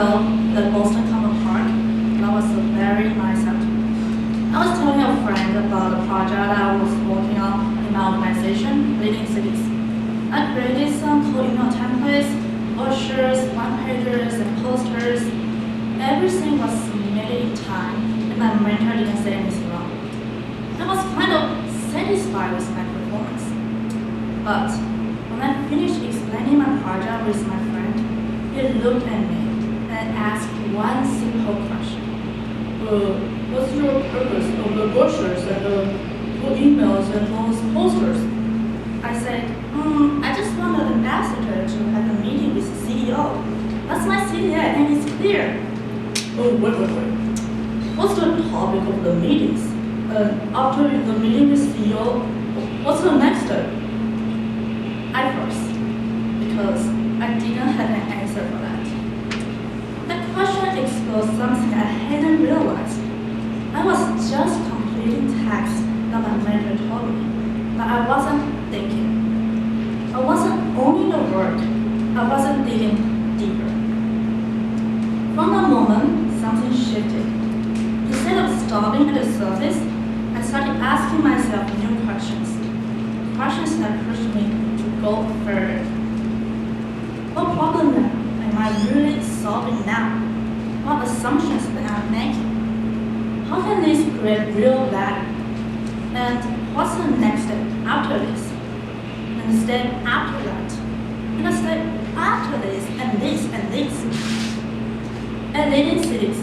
know the Boston Common Park. That was a very nice afternoon. I was telling a friend about the project I was working on in my organization, Leading Cities. I created some cool email templates, brochures, one-pagers, and posters. Everything was submitted in time, and my mentor didn't say anything wrong. I was kind of satisfied with my performance. But when I finished explaining my project with my friend, he looked at me and asked one simple question. What's your purpose of the brochures and the cool emails and those posters? I said, I just want an ambassador to have a meeting with the CEO. That's my CDA and it's clear. Oh, wait. What's the topic of the meetings? After the meeting with CEO, what's the next step? I froze, because I didn't have an answer for that. The question exposed something I hadn't realized. I was just completing tasks that my mentor told me, but I wasn't thinking. I wasn't owning the work. I wasn't digging deeper. From that moment, something shifted. Instead of stopping at the surface, I started asking myself new questions. Questions that pushed me to go further. What problem am I really solving now? What assumptions that I'm making? How can this create real value? And what's the next step after this? And the step after that? And the step after this, and this, and this. At Leading Cities,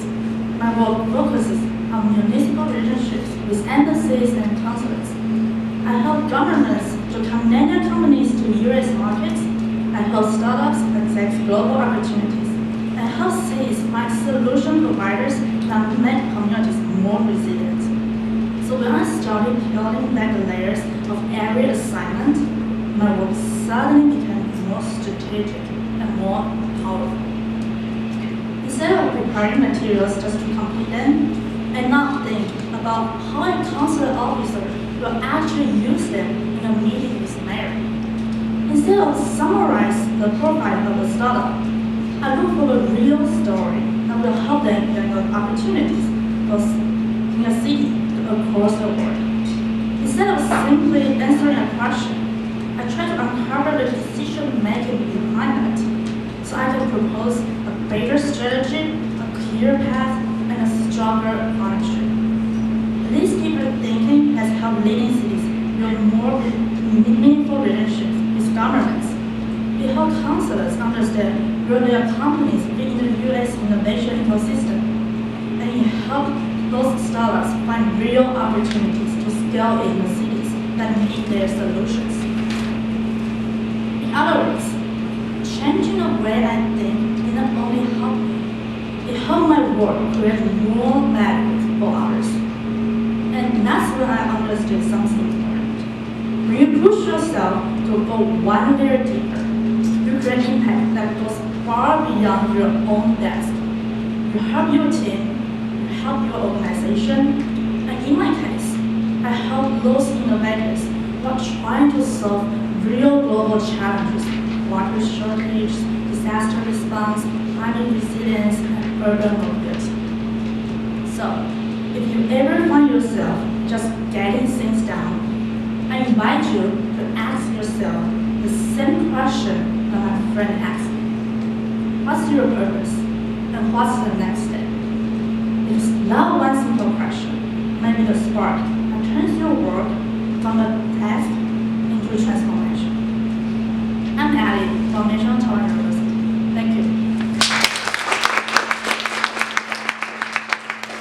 my work focuses on municipal relationships with embassies and consulates. I help governments to connect their companies to US markets. I help startups access global opportunities. I help cities find solution providers that make communities more resilient. So when I started peeling back the layers of every assignment, my work suddenly became more strategic and more powerful. Instead of preparing materials just to complete them, I now think about how a consular officer will actually use them in a meeting with the mayor. Instead of summarize the profile of the startup, I look for a real story that will help them get the opportunities both in a city and across the world. Instead of simply answering a question, I try to uncover the decision making behind it, so I can propose a better strategy, a clear path, and a stronger partnership. This deeper thinking has helped Leading Cities build more meaningful relationships with governments. It helps counselors understand where their companies fit in the U.S. innovation ecosystem, and it helps those startups find real opportunities to scale in the cities that need their solutions. In other words, changing the way I think didn't only help me, it helped my work create more value for others. And that's when I understood something important. When you push yourself to go one layer deeper, you create impact that goes far beyond your own desk. You help your team, you help your organization, and in my case, I help those innovators who are trying to solve real global challenges: water shortage, disaster response, climate resilience, and urban mobility. So, if you ever find yourself just getting things done, I invite you to ask yourself the same question that my friend asked me. What's your purpose? And what's the next step? It's not one simple question, maybe the spark that turns your work from a task into transformation. I'm Ellie from National University.